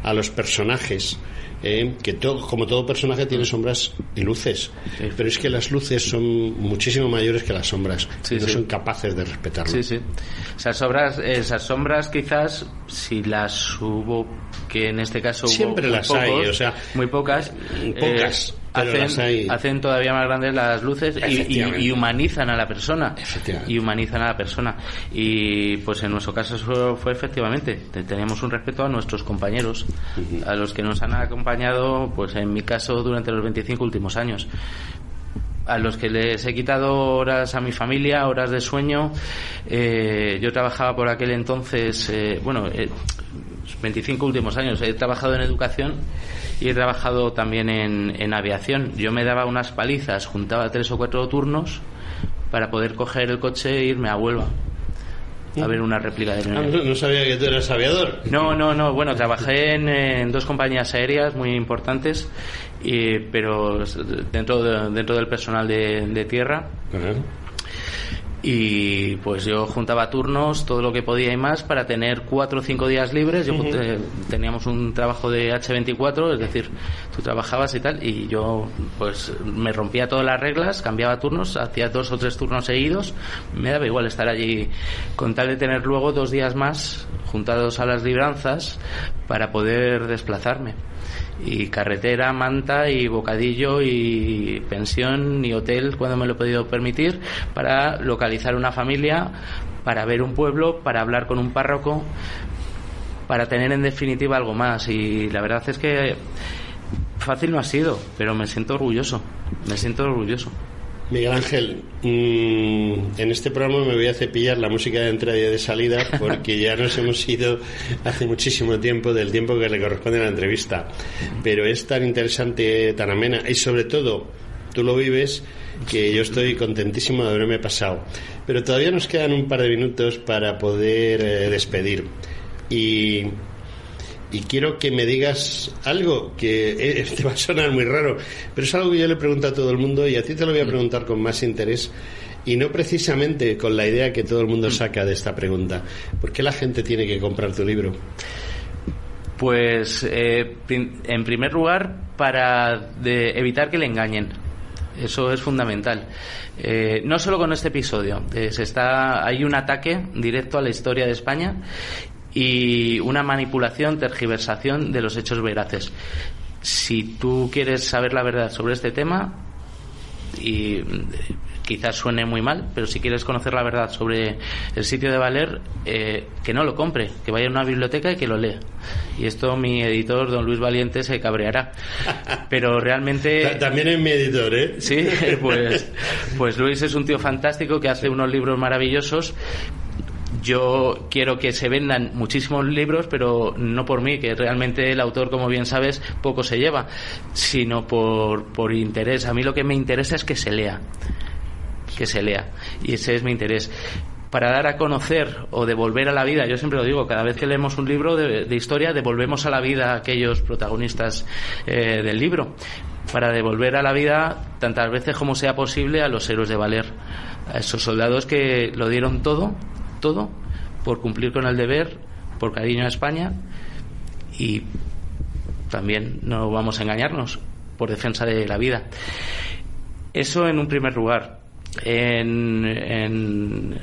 a los personajes. Que como todo personaje tiene sombras y luces, sí, pero es que las luces son muchísimo mayores que las sombras, sí, y no son capaces de respetarlo. Sí, sí. Esas sombras quizás, si las hubo, que en este caso siempre hubo las hay, o sea, muy pocas, hacen todavía más grandes las luces y humanizan a la persona. Y pues en nuestro caso eso fue efectivamente, teníamos un respeto a nuestros compañeros, a los que nos han acompañado, pues en mi caso durante los 25 últimos años, a los que les he quitado horas a mi familia, horas de sueño. Yo trabajaba por aquel entonces, 25 últimos años he trabajado en educación y he trabajado también en aviación. Yo me daba unas palizas, juntaba 3 o 4 turnos para poder coger el coche e irme a Huelva a ver una réplica de No sabía que tú eras aviador. No, bueno, trabajé en 2 compañías aéreas muy importantes, pero dentro del personal de tierra. Uh-huh. Y pues yo juntaba turnos, todo lo que podía y más, para tener 4 o 5 días libres. Yo teníamos un trabajo de H24, es decir, tú trabajabas y tal, y yo pues me rompía todas las reglas, cambiaba turnos, hacía 2 o 3 turnos seguidos, me daba igual estar allí, con tal de tener luego 2 días más juntados a las libranzas para poder desplazarme. Y carretera, manta y bocadillo y pensión y hotel cuando me lo he podido permitir, para localizar una familia, para ver un pueblo, para hablar con un párroco, para tener en definitiva algo más. Y la verdad es que fácil no ha sido, pero me siento orgulloso. Miguel Ángel, en este programa me voy a cepillar la música de entrada y de salida, porque ya nos hemos ido hace muchísimo tiempo del tiempo que le corresponde a la entrevista, pero es tan interesante, tan amena, y sobre todo tú lo vives, que yo estoy contentísimo de haberme pasado. Pero todavía nos quedan un par de minutos para poder despedir, y quiero que me digas algo que te va a sonar muy raro, pero es algo que yo le pregunto a todo el mundo, y a ti te lo voy a preguntar con más interés, y no precisamente con la idea que todo el mundo saca de esta pregunta. ¿Por qué la gente tiene que comprar tu libro? Pues en primer lugar, para evitar que le engañen. Eso es fundamental. No solo con este episodio. Hay un ataque directo a la historia de España y una manipulación, tergiversación de los hechos veraces. Si tú quieres saber la verdad sobre este tema, y quizás suene muy mal, pero si quieres conocer la verdad sobre el sitio de Valer, que no lo compre, que vaya a una biblioteca y que lo lea. Y esto mi editor, don Luis Valiente, se cabreará, pero realmente también es mi editor, ¿eh? Sí, pues Luis es un tío fantástico que hace unos libros maravillosos. Yo quiero que se vendan muchísimos libros, pero no por mí, que realmente el autor, como bien sabes, poco se lleva, sino por interés. A mí lo que me interesa es que se lea, y ese es mi interés, para dar a conocer o devolver a la vida. Yo siempre lo digo, cada vez que leemos un libro de historia, devolvemos a la vida a aquellos protagonistas del libro, para devolver a la vida tantas veces como sea posible a los héroes de Valer, a esos soldados que lo dieron todo por cumplir con el deber, por cariño a España, y también, no vamos a engañarnos, por defensa de la vida. Eso en un primer lugar. En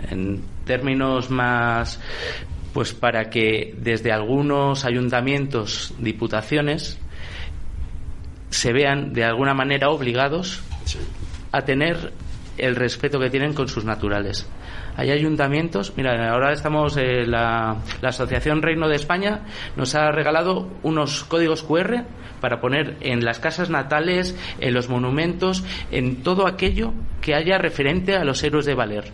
términos más, pues para que desde algunos ayuntamientos, diputaciones, se vean de alguna manera obligados a tener el respeto que tienen con sus naturales. Hay ayuntamientos, mira, ahora estamos, la Asociación Reino de España nos ha regalado unos códigos QR para poner en las casas natales, en los monumentos, en todo aquello que haya referente a los héroes de Valer.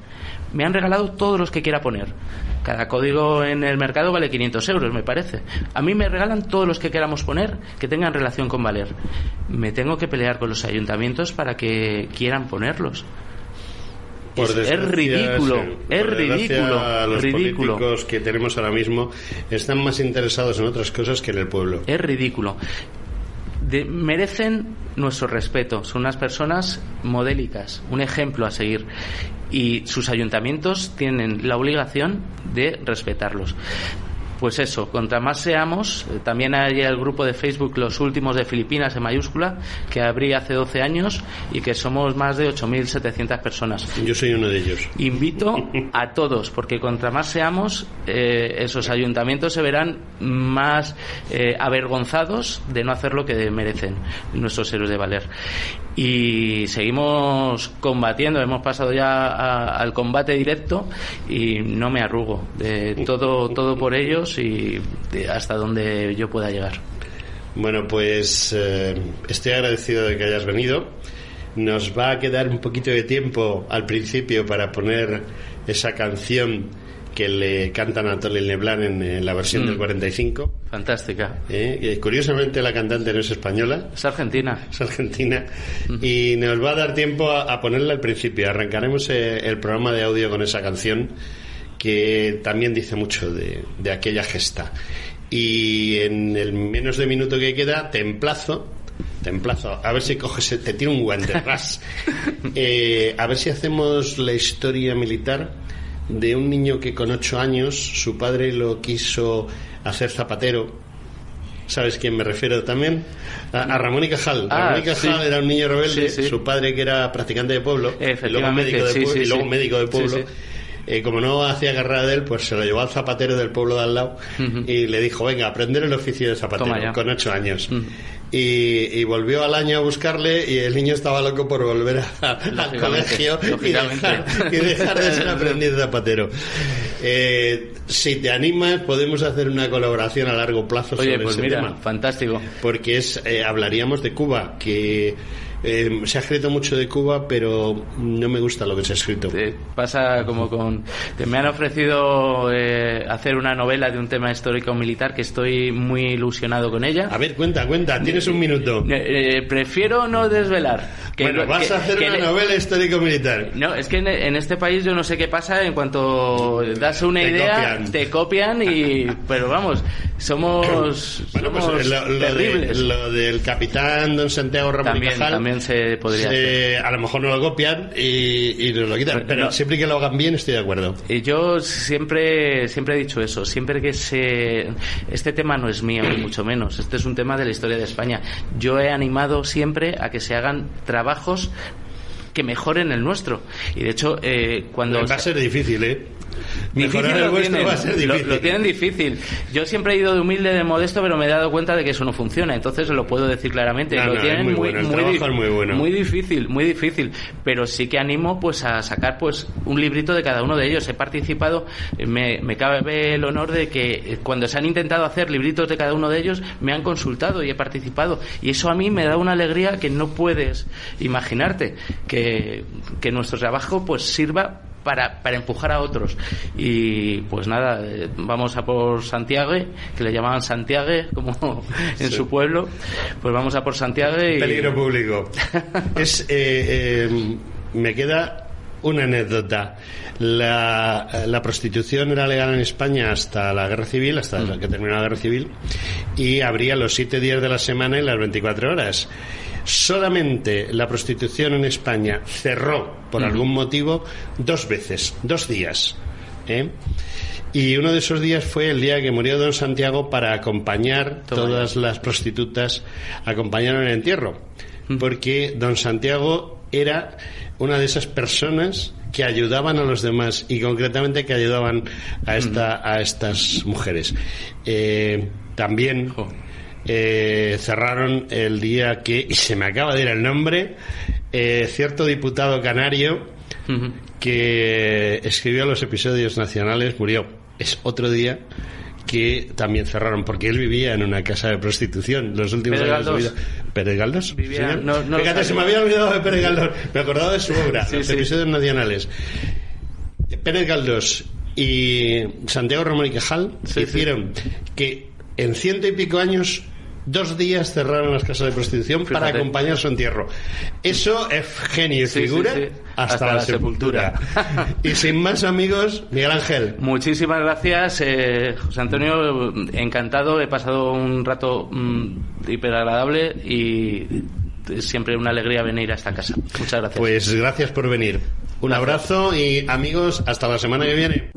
Me han regalado todos los que quiera poner. Cada código en el mercado vale 500 euros, me parece. A mí me regalan todos los que queramos poner que tengan relación con Valer. Me tengo que pelear con los ayuntamientos para que quieran ponerlos. es ridículo, es ridículo. Los políticos que tenemos ahora mismo están más interesados en otras cosas que en el pueblo. Es ridículo. Merecen nuestro respeto, son unas personas modélicas, un ejemplo a seguir, y sus ayuntamientos tienen la obligación de respetarlos. Pues eso, contra más seamos, también hay el grupo de Facebook Los Últimos de Filipinas en mayúscula, que abrí hace 12 años y que somos más de 8.700 personas. Yo soy uno de ellos. Invito a todos, porque contra más seamos, esos ayuntamientos se verán más avergonzados de no hacer lo que merecen nuestros héroes de Valer. Y seguimos combatiendo, hemos pasado ya al combate directo y no me arrugo, todo por ellos y hasta donde yo pueda llegar. Bueno, pues estoy agradecido de que hayas venido. Nos va a quedar un poquito de tiempo al principio para poner esa canción que le cantan a Tony Leblanc en la versión del 45. Fantástica. Curiosamente la cantante no es española. Es argentina. Es argentina. Y nos va a dar tiempo a ponerla al principio. Arrancaremos el programa de audio con esa canción que también dice mucho de aquella gesta. Y en el menos de minuto que queda te emplazo a ver si coges, te tiro un guante ras. A ver si hacemos la historia militar de un niño que con 8 años su padre lo quiso hacer zapatero. ¿Sabes quién me refiero también? A Ramón y Cajal. Ramón y Cajal era un niño rebelde, su padre que era practicante de pueblo, y luego médico de pueblo, y luego médico de pueblo. Como no hacía carrera de él, pues se lo llevó al zapatero del pueblo de al lado y le dijo, venga, aprender el oficio de zapatero con 8 años. Y volvió al año a buscarle y el niño estaba loco por volver al colegio y dejar de ser aprendiz de zapatero. Si te animas, podemos hacer una colaboración a largo plazo sobre ese tema. Fantástico. Porque hablaríamos de Cuba, que se ha escrito mucho de Cuba, pero no me gusta lo que se ha escrito. Pasa como me han ofrecido hacer una novela de un tema histórico militar que estoy muy ilusionado con ella. A ver, cuenta, tienes un minuto. Prefiero no desvelar. Vas a hacer una novela histórico militar. No, es que en este país yo no sé qué pasa, en cuanto das una idea, te copian pero vamos, somos terribles. Lo del capitán don Santiago Ramón y Cajal también se podría hacer. A lo mejor no lo copian y nos lo quitan, pero siempre que lo hagan bien estoy de acuerdo. Yo siempre he dicho eso, siempre que este tema no es mío ni mucho menos, este es un tema de la historia de España. Yo he animado siempre a que se hagan trabajos que mejoren el nuestro, y de hecho cuando va a ser difícil, Mejorar el vuestro va a ser difícil. Lo tienen difícil. Yo siempre he ido de humilde, de modesto, pero me he dado cuenta de que eso no funciona. Entonces lo puedo decir claramente. Lo tienen muy difícil. Pero sí que animo pues a sacar pues un librito de cada uno de ellos. He participado, me cabe el honor de que cuando se han intentado hacer libritos de cada uno de ellos, me han consultado y he participado. Y eso a mí me da una alegría que no puedes imaginarte. Que nuestro trabajo pues sirva para empujar a otros. Y pues nada, vamos a por Santiago, que le llamaban Santiago como en su pueblo. Pues vamos a por Santiago y... Peligro público. Me queda una anécdota. La prostitución era legal en España hasta la guerra civil, hasta que terminó la guerra civil, y abría los 7 días de la semana y las 24 horas. Solamente la prostitución en España cerró por algún motivo 2 veces, 2 días, y uno de esos días fue el día que murió don Santiago, para acompañar todas las prostitutas, acompañaron el entierro, porque don Santiago era una de esas personas que ayudaban a los demás, y concretamente que ayudaban a estas mujeres. También cerraron el día que, y se me acaba de ir el nombre, cierto diputado canario que escribió los episodios nacionales murió. Es otro día que también cerraron, porque él vivía en una casa de prostitución los últimos años de su vida. ¿Pérez Galdós? Fíjate, se me había olvidado de Pérez Galdós, me acordaba de su obra, los episodios nacionales. Pérez Galdós y Santiago Ramón y Cajal hicieron que en 100 y pico años 2 días cerraron las casas de prostitución para acompañar su entierro. Eso es genio y figura hasta la sepultura. Y sin más, amigos, Miguel Ángel. Muchísimas gracias, José Antonio. Encantado, he pasado un rato hiper agradable y siempre una alegría venir a esta casa. Muchas gracias. Pues gracias por venir. Un abrazo y, amigos, hasta la semana que viene.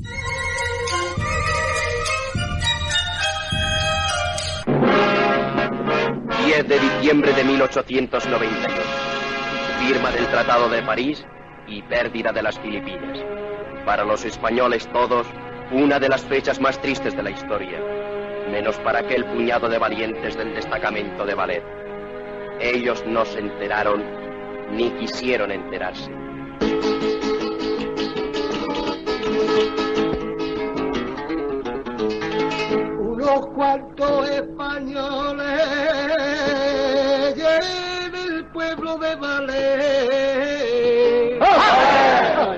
10 de diciembre de 1898. Firma del Tratado de París y pérdida de las Filipinas. Para los españoles todos, una de las fechas más tristes de la historia. Menos para aquel puñado de valientes del destacamento de ballet. Ellos no se enteraron, ni quisieron enterarse. Unos cuantos españoles en el pueblo de Valé.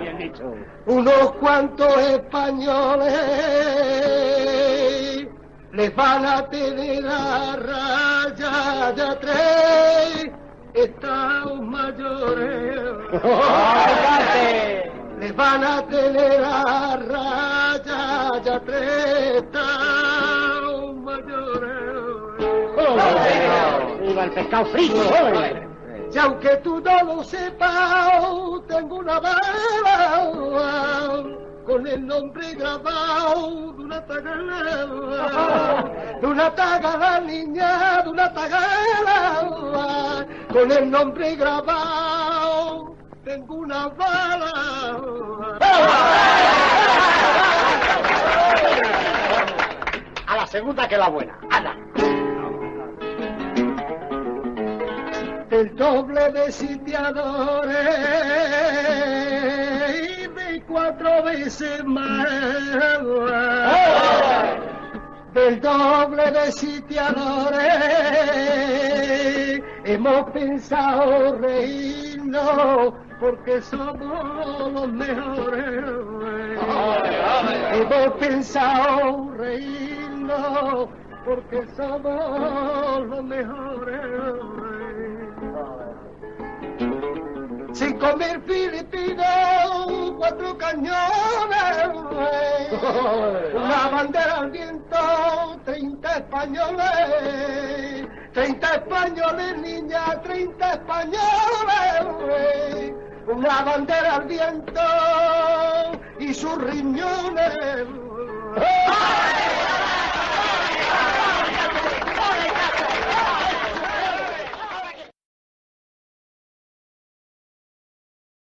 Bien dicho. Unos cuantos españoles les van a tener a raya ya 3 estados mayores. Les van a tener a raya ya 3 estados mayores. ¡Viva el pescado frito! Y aunque tú no lo sepas, tengo una bala con el nombre grabado de una tagala, niña, de una tagala, con el nombre grabado, tengo una bala. A la segunda que la buena, anda. El doble de sitiadores y de 4 veces más. Del doble de sitiadores hemos pensado reírnos porque somos los mejores. Hemos pensado reírnos porque somos los mejores. 5.000 filipinos, 4 cañones, una bandera al viento, 30 españoles, 30 españoles, niña, 30 españoles, una bandera al viento y sus riñones.